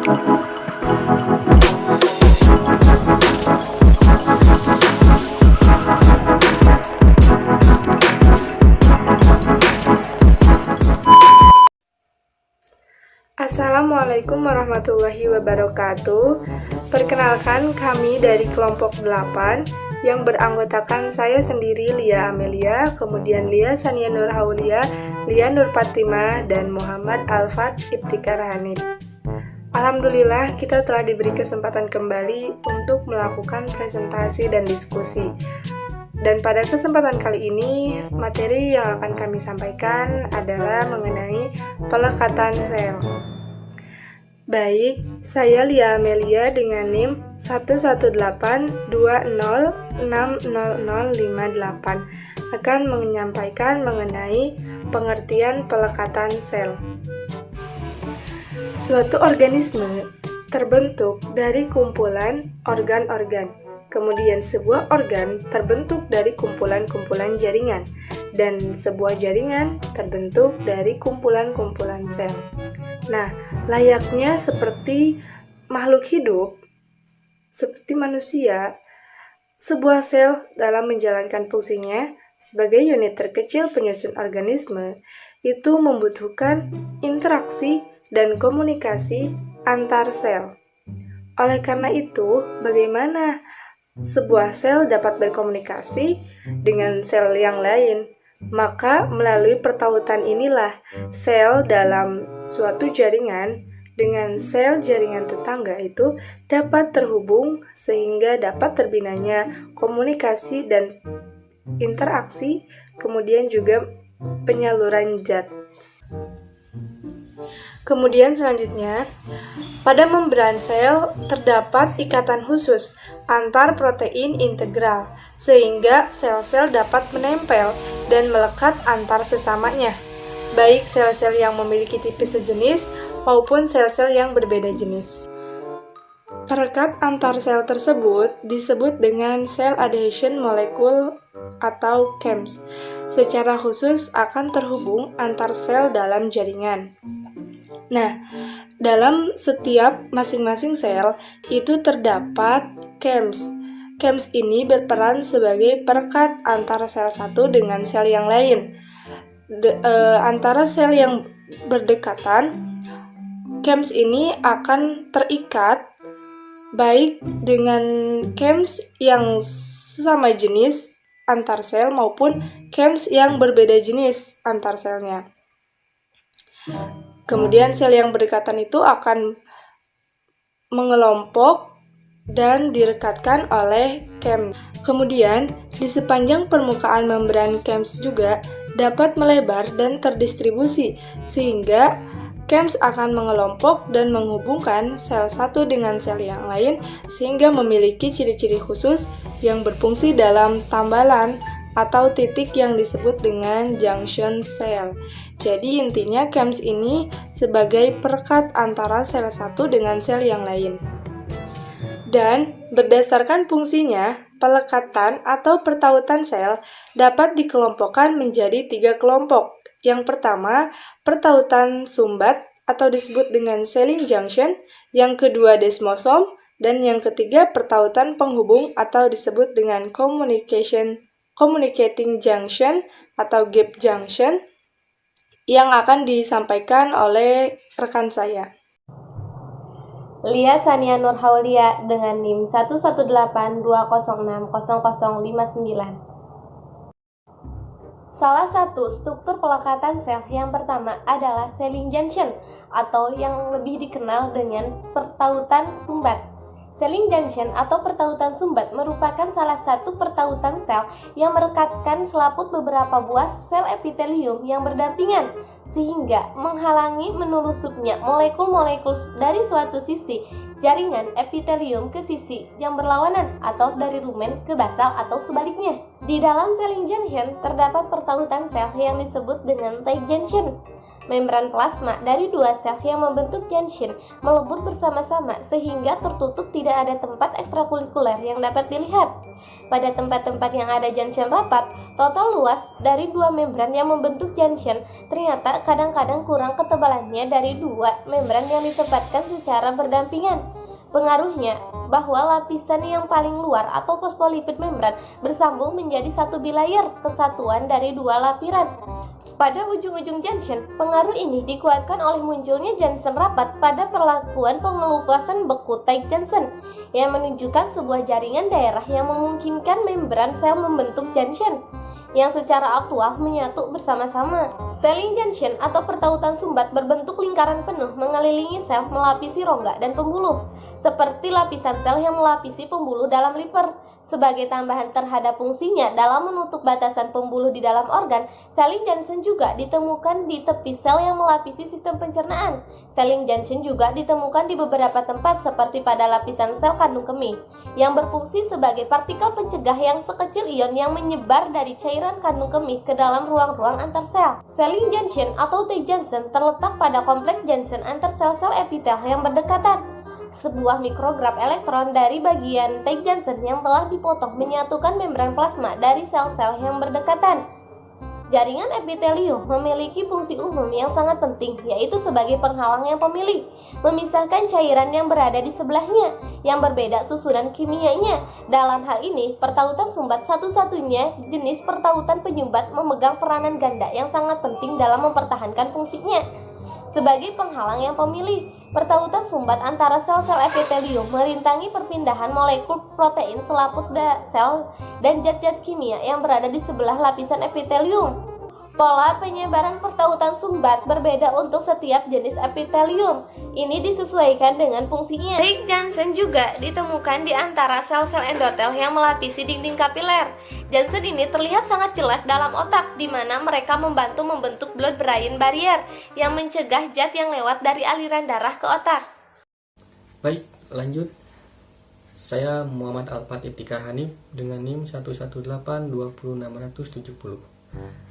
Assalamualaikum warahmatullahi wabarakatuh. Perkenalkan, kami dari kelompok 8 yang beranggotakan saya sendiri, Lia Amelia, kemudian Lia Sania Nur Haulia, Lia Nur Fatimah, dan Muhammad Alfat Ibtikar Hanif. Alhamdulillah, kita telah diberi kesempatan kembali untuk melakukan presentasi dan diskusi. Dan pada kesempatan kali ini, materi yang akan kami sampaikan adalah mengenai pelekatan sel. Baik, saya Lia Amelia dengan NIM 11820600058 akan menyampaikan mengenai pengertian pelekatan sel. Suatu organisme terbentuk dari kumpulan organ-organ. Kemudian sebuah organ terbentuk dari kumpulan-kumpulan jaringan, dan sebuah jaringan terbentuk dari kumpulan-kumpulan sel. Nah, layaknya seperti makhluk hidup, seperti manusia, sebuah sel dalam menjalankan fungsinya sebagai unit terkecil penyusun organisme itu membutuhkan interaksi dan komunikasi antar sel. Oleh karena itu, bagaimana sebuah sel dapat berkomunikasi dengan sel yang lain? Maka melalui pertautan inilah sel dalam suatu jaringan dengan sel jaringan tetangga itu dapat terhubung sehingga dapat terbinanya komunikasi dan interaksi, kemudian juga penyaluran zat. Kemudian selanjutnya, pada membran sel terdapat ikatan khusus antar protein integral, sehingga sel-sel dapat menempel dan melekat antar sesamanya, baik sel-sel yang memiliki tipis sejenis maupun sel-sel yang berbeda jenis. Perekat antar sel tersebut disebut dengan cell adhesion molecule atau CAMS. Secara khusus akan terhubung antar sel dalam jaringan. Nah, dalam setiap masing-masing sel itu terdapat CAMS. CAMS ini berperan sebagai perekat antara sel satu dengan sel yang lain. Antara sel yang berdekatan, CAMS ini akan terikat baik dengan CAMS yang sama jenis antar sel maupun CAMS yang berbeda jenis antar selnya. Kemudian sel yang berdekatan itu akan mengelompok dan direkatkan oleh CAMS. Kemudian di sepanjang permukaan membran CAMS juga dapat melebar dan terdistribusi, sehingga CAMS akan mengelompok dan menghubungkan sel satu dengan sel yang lain sehingga memiliki ciri-ciri khusus yang berfungsi dalam tambalan atau titik yang disebut dengan junction cell. Jadi intinya CAMS ini sebagai perekat antara sel satu dengan sel yang lain. Dan berdasarkan fungsinya, pelekatan atau pertautan sel dapat dikelompokkan menjadi 3 kelompok. Yang pertama, pertautan sumbat atau disebut dengan selling junction, yang kedua desmosom, dan yang ketiga pertautan penghubung atau disebut dengan communicating junction atau gap junction yang akan disampaikan oleh rekan saya. Lia Sania Nur Haulia dengan NIM 11820600059. Salah satu struktur pelekatan sel yang pertama adalah selling junction atau yang lebih dikenal dengan pertautan sumbat. Selling junction atau pertautan sumbat merupakan salah satu pertautan sel yang merekatkan selaput beberapa buah sel epitelium yang berdampingan, sehingga menghalangi menelusupnya molekul-molekul dari suatu sisi jaringan epitelium ke sisi yang berlawanan atau dari lumen ke basal atau sebaliknya. Di dalam selling junction terdapat pertautan sel yang disebut dengan tight junction. Membran plasma dari dua sel yang membentuk junction melebur bersama-sama sehingga tertutup, tidak ada tempat ekstrakurikuler yang dapat dilihat. Pada tempat-tempat yang ada junction rapat, total luas dari dua membran yang membentuk junction ternyata kadang-kadang kurang ketebalannya dari dua membran yang ditempatkan secara berdampingan. Pengaruhnya bahwa lapisan yang paling luar atau fosfolipid membran bersambung menjadi satu bilayer kesatuan dari dua lapisan. Pada ujung-ujung junction, pengaruh ini dikuatkan oleh munculnya junction rapat pada perlakuan pengelupasan beku tight junction yang menunjukkan sebuah jaringan daerah yang memungkinkan membran sel membentuk junction yang secara aktual menyatu bersama-sama. Selling junction atau pertautan sumbat berbentuk lingkaran penuh mengelilingi sel melapisi rongga dan pembuluh, seperti lapisan sel yang melapisi pembuluh dalam liver. Sebagai tambahan terhadap fungsinya dalam menutup batasan pembuluh di dalam organ, selling junction juga ditemukan di tepi sel yang melapisi sistem pencernaan. Selling junction juga ditemukan di beberapa tempat seperti pada lapisan sel kandung kemih, yang berfungsi sebagai partikel pencegah yang sekecil ion yang menyebar dari cairan kandung kemih ke dalam ruang-ruang antar sel. Selling junction atau tight junction terletak pada kompleks junction antar sel-sel epitel yang berdekatan. Sebuah mikrograf elektron dari bagian tight junction yang telah dipotong menyatukan membran plasma dari sel-sel yang berdekatan. Jaringan epitelium memiliki fungsi umum yang sangat penting, yaitu sebagai penghalang yang pemilih, memisahkan cairan yang berada di sebelahnya, yang berbeda susunan kimianya. Dalam hal ini, pertautan sumbat satu-satunya jenis pertautan penyumbat memegang peranan ganda yang sangat penting dalam mempertahankan fungsinya. Sebagai penghalang yang pemilih, pertautan sumbat antara sel-sel epitelium merintangi perpindahan molekul protein selaput sel dan zat-zat kimia yang berada di sebelah lapisan epitelium. Pola penyebaran pertautan sumbat berbeda untuk setiap jenis epitelium. Ini disesuaikan dengan fungsinya. Tight junction juga ditemukan di antara sel-sel endotel yang melapisi dinding kapiler. Junction ini terlihat sangat jelas dalam otak, di mana mereka membantu membentuk blood-brain barrier yang mencegah zat yang lewat dari aliran darah ke otak. Baik, lanjut. Saya Muhammad Al-Fatih Tikar Hanif dengan NIM 118-20670.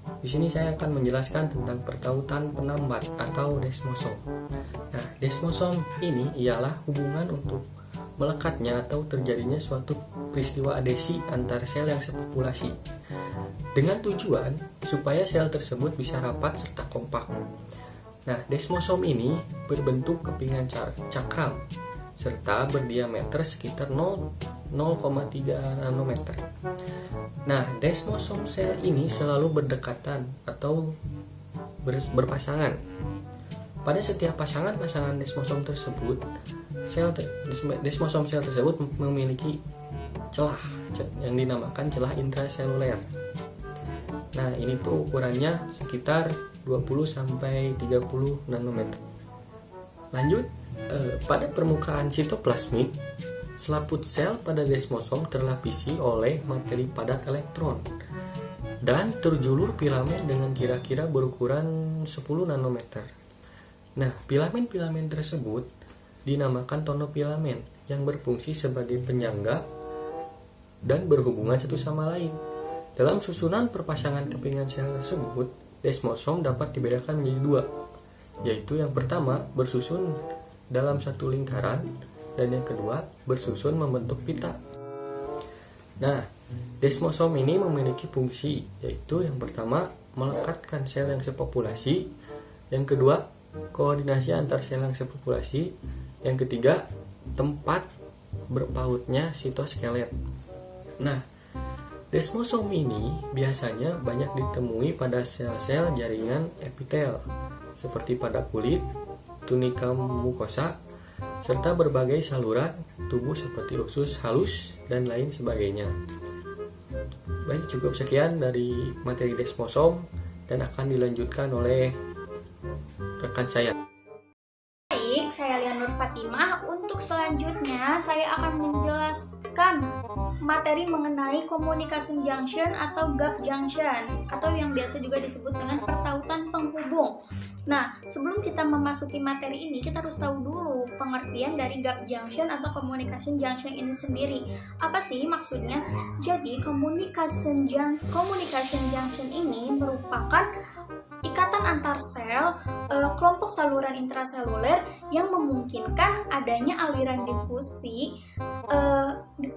Di sini saya akan menjelaskan tentang pertautan penambat atau desmosom. Nah, desmosom ini ialah hubungan untuk melekatnya atau terjadinya suatu peristiwa adesi antar sel yang sepopulasi dengan tujuan supaya sel tersebut bisa rapat serta kompak. Nah, desmosom ini berbentuk kepingan cakram serta berdiameter sekitar 0,3 nanometer. Nah, desmosom sel ini selalu berdekatan atau berpasangan. Pada setiap pasangan desmosom tersebut, desmosom sel tersebut memiliki celah yang dinamakan celah intraseluler. Nah, ini tuh ukurannya sekitar 20-30 nanometer. Lanjut, pada permukaan sitoplasmik, selaput sel pada desmosom terlapisi oleh materi padat elektron dan terjulur filamen dengan kira-kira berukuran 10 nanometer. Nah, filamen-filamen tersebut dinamakan tonofilamen yang berfungsi sebagai penyangga dan berhubungan satu sama lain. Dalam susunan perpasangan kepingan sel tersebut, desmosom dapat dibedakan menjadi dua, yaitu yang pertama bersusun dalam satu lingkaran dan yang kedua bersusun membentuk pita. Nah, desmosom ini memiliki fungsi, yaitu yang pertama melekatkan sel yang sepopulasi, yang kedua koordinasi antar sel yang sepopulasi, yang ketiga tempat berpautnya sitoskelet. Nah, desmosom ini biasanya banyak ditemui pada sel-sel jaringan epitel seperti pada kulit, tunika mukosa, serta berbagai saluran tubuh seperti usus halus dan lain sebagainya. Baik, cukup sekian dari materi desmosom dan akan dilanjutkan oleh rekan saya. Baik, saya Lianur Fatimah. Untuk selanjutnya saya akan menjelaskan materi mengenai communication junction atau gap junction, atau yang biasa juga disebut dengan pertautan penghubung. Nah, sebelum kita memasuki materi ini, kita harus tahu dulu pengertian dari gap junction atau communication junction ini sendiri. Apa sih maksudnya? Jadi, communication junction ini merupakan ikatan antar sel, kelompok saluran intraseluler yang memungkinkan adanya aliran difusi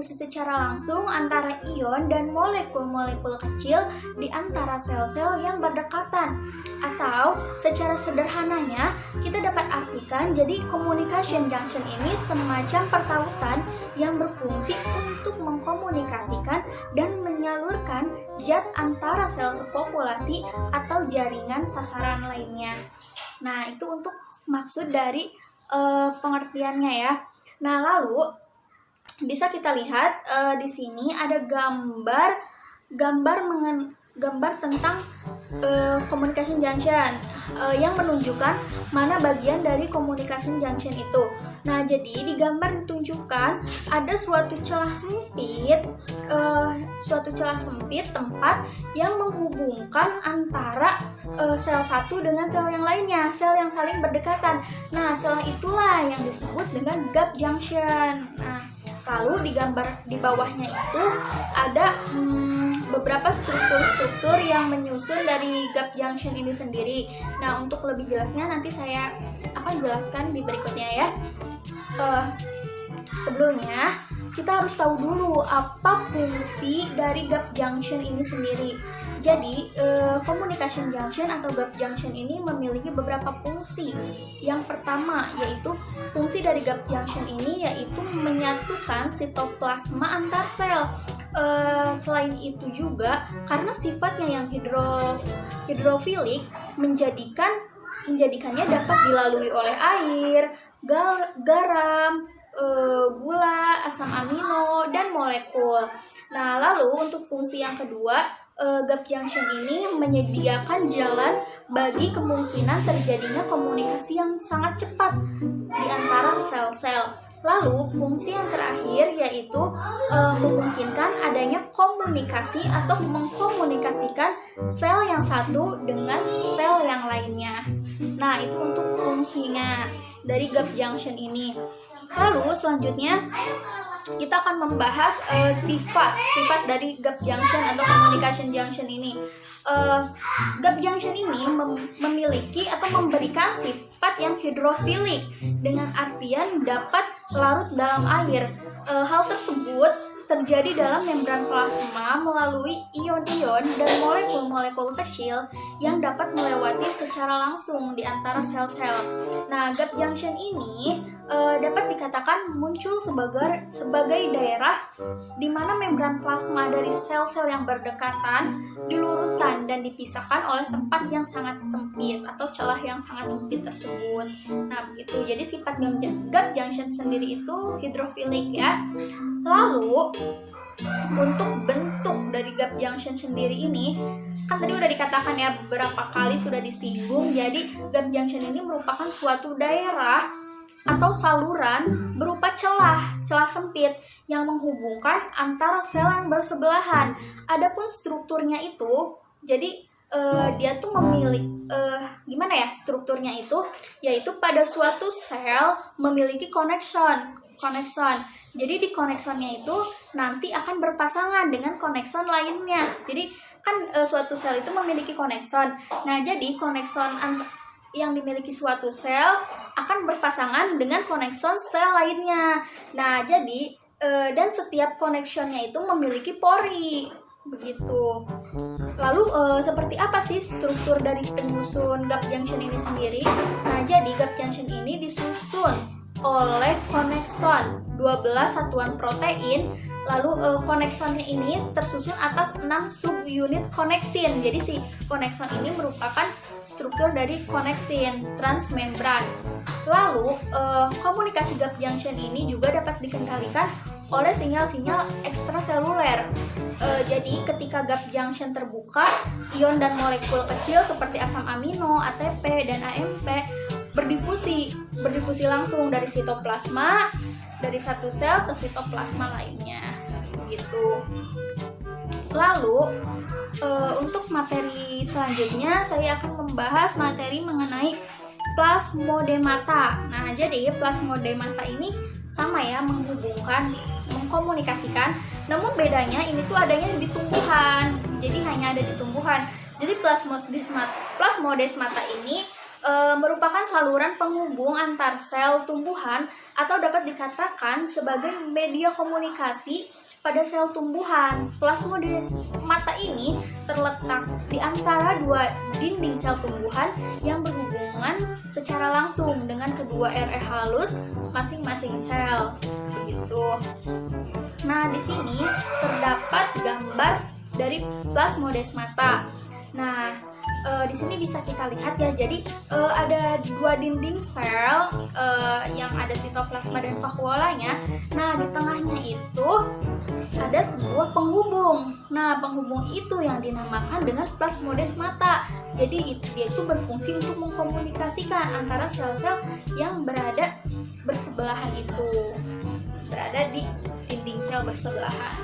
secara langsung antara ion dan molekul-molekul kecil di antara sel-sel yang berdekatan. Atau secara sederhananya kita dapat artikan, jadi communication junction ini semacam pertautan yang berfungsi untuk mengkomunikasikan dan menyalurkan zat antara sel sepopulasi atau jaringan sasaran lainnya. Nah, itu untuk maksud dari pengertiannya ya. Nah, lalu bisa kita lihat di sini ada gambar tentang communication junction yang menunjukkan mana bagian dari communication junction itu. Nah, jadi di gambar ditunjukkan ada suatu celah sempit tempat yang menghubungkan antara sel satu dengan sel yang lainnya, sel yang saling berdekatan. Nah, celah itulah yang disebut dengan gap junction. Nah, lalu di gambar di bawahnya itu ada beberapa struktur-struktur yang menyusun dari gap junction ini sendiri. Nah, untuk lebih jelasnya nanti saya akan jelaskan di berikutnya ya. Sebelumnya, kita harus tahu dulu apa fungsi dari gap junction ini sendiri. Jadi, communication junction atau gap junction ini memiliki beberapa fungsi. Yang pertama, yaitu fungsi dari gap junction ini yaitu menyatukan sitoplasma antar sel. Selain itu juga, karena sifatnya yang hidrofilik, menjadikannya dapat dilalui oleh air, garam, gula, asam amino, dan molekul. Nah, lalu untuk fungsi yang kedua, gap junction ini menyediakan jalan bagi kemungkinan terjadinya komunikasi yang sangat cepat di antara sel-sel. Lalu fungsi yang terakhir yaitu memungkinkan adanya komunikasi atau mengkomunikasikan sel yang satu dengan sel yang lainnya. Nah, itu untuk fungsinya dari gap junction ini. Lalu selanjutnya kita akan membahas sifat dari gap junction atau communication junction ini. Gap junction ini memiliki atau memberikan sifat yang hidrofilik dengan artian dapat larut dalam air. Hal tersebut terjadi dalam membran plasma melalui ion-ion dan molekul-molekul kecil yang dapat melewati secara langsung di antara sel-sel. Nah, gap junction ini dapat dikatakan muncul sebagai daerah di mana membran plasma dari sel-sel yang berdekatan diluruskan dan dipisahkan oleh tempat yang sangat sempit atau celah yang sangat sempit tersebut. Nah, begitu. Jadi sifat gap junction sendiri itu hidrofilik ya. Lalu untuk bentuk dari gap junction sendiri ini, kan tadi udah dikatakan ya, beberapa kali sudah disinggung. Jadi gap junction ini merupakan suatu daerah atau saluran berupa celah sempit yang menghubungkan antara sel yang bersebelahan. Adapun strukturnya itu, jadi dia tuh memiliki gimana ya strukturnya itu, yaitu pada suatu sel memiliki connection. Jadi di connectionnya itu nanti akan berpasangan dengan connection lainnya. Jadi kan suatu sel itu memiliki connection. Nah, jadi connection yang dimiliki suatu sel akan berpasangan dengan connection sel lainnya. Nah, jadi dan setiap connectionnya itu memiliki pori. Begitu. Lalu seperti apa sih struktur dari penyusun gap junction ini sendiri? Nah, jadi gap junction ini disusun oleh konekson 12 satuan protein. Lalu koneksonnya ini tersusun atas 6 subunit koneksin. Jadi si konekson ini merupakan struktur dari koneksin transmembran. Lalu komunikasi gap junction ini juga dapat dikendalikan oleh sinyal-sinyal ekstraseluler. Jadi ketika gap junction terbuka, ion dan molekul kecil seperti asam amino, ATP, dan AMP berdifusif langsung dari sitoplasma, dari satu sel ke sitoplasma lainnya, gitu. Lalu untuk materi selanjutnya saya akan membahas materi mengenai plasmodemata. Nah, jadi plasmodemata ini sama ya, menghubungkan, mengkomunikasikan, namun bedanya ini tuh adanya di tumbuhan. Jadi hanya ada di tumbuhan. Jadi plasmodesmata ini merupakan saluran penghubung antar sel tumbuhan atau dapat dikatakan sebagai media komunikasi pada sel tumbuhan. Plasmodesmata ini terletak di antara dua dinding sel tumbuhan yang berhubungan secara langsung dengan kedua RE halus masing-masing sel. Begitu. Nah, di sini terdapat gambar dari plasmodesmata. Nah, di sini bisa kita lihat ya. Jadi ada dua dinding sel yang ada sitoplasma dan vakuolanya. Nah, di tengahnya itu ada sebuah penghubung. Nah, penghubung itu yang dinamakan dengan plasmodesmata. Jadi dia itu berfungsi untuk mengkomunikasikan antara sel-sel yang berada bersebelahan itu, berada di dinding sel bersebelahan.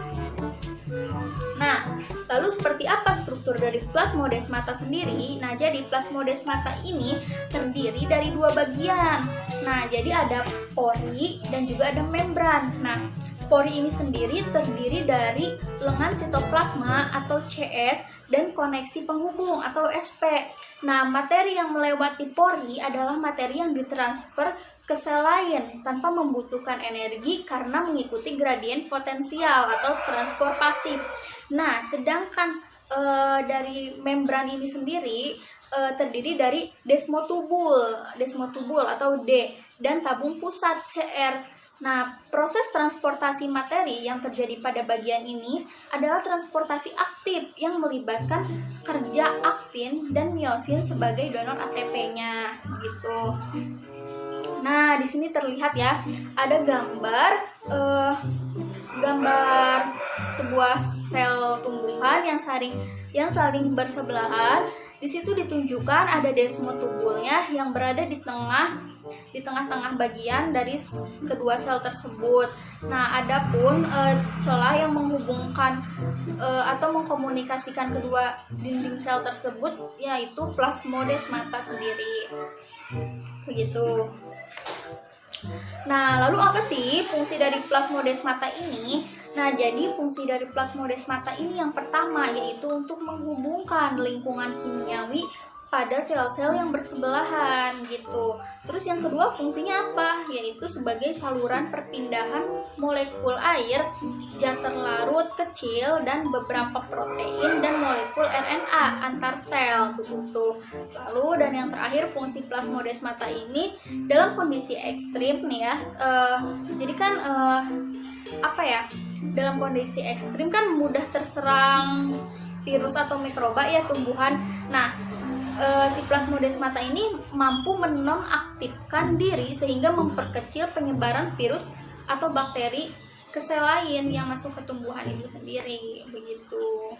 Nah, lalu seperti apa struktur dari plasmodesmata sendiri? Nah, jadi plasmodesmata ini terdiri dari dua bagian. Nah, jadi ada pori dan juga ada membran. Nah, pori ini sendiri terdiri dari lengan sitoplasma atau CS dan koneksi penghubung atau SP. Nah, materi yang melewati pori adalah materi yang ditransfer ke sel lain tanpa membutuhkan energi karena mengikuti gradien potensial atau transport pasif. Nah, sedangkan dari membran ini sendiri terdiri dari desmotubul atau D dan tabung pusat CR. Nah, proses transportasi materi yang terjadi pada bagian ini adalah transportasi aktif yang melibatkan kerja aktin dan miosin sebagai donor ATP-nya, gitu. Nah, di sini terlihat ya, ada gambar sebuah sel tumbuhan yang saling bersebelahan. Di situ ditunjukkan ada desmotubulnya yang berada di tengah-tengah bagian dari kedua sel tersebut. Nah, adapun celah yang menghubungkan atau mengkomunikasikan kedua dinding sel tersebut yaitu plasmodesmata sendiri. Begitu. Nah, lalu apa sih fungsi dari plasmodesmata ini? Nah, jadi fungsi dari plasmodesmata ini yang pertama yaitu untuk menghubungkan lingkungan kimiawi pada sel-sel yang bersebelahan gitu. Terus yang kedua fungsinya apa? Yaitu sebagai saluran perpindahan molekul air, zat terlarut kecil dan beberapa protein dan molekul RNA antar sel begitu. Lalu dan yang terakhir fungsi plasmodesmata ini dalam kondisi ekstrim nih ya. Jadi kan dalam kondisi ekstrim kan mudah terserang virus atau mikroba ya tumbuhan. Nah, si plasmodesmata ini mampu menonaktifkan diri sehingga memperkecil penyebaran virus atau bakteri ke sel lain yang masuk ke tumbuhan itu sendiri begitu.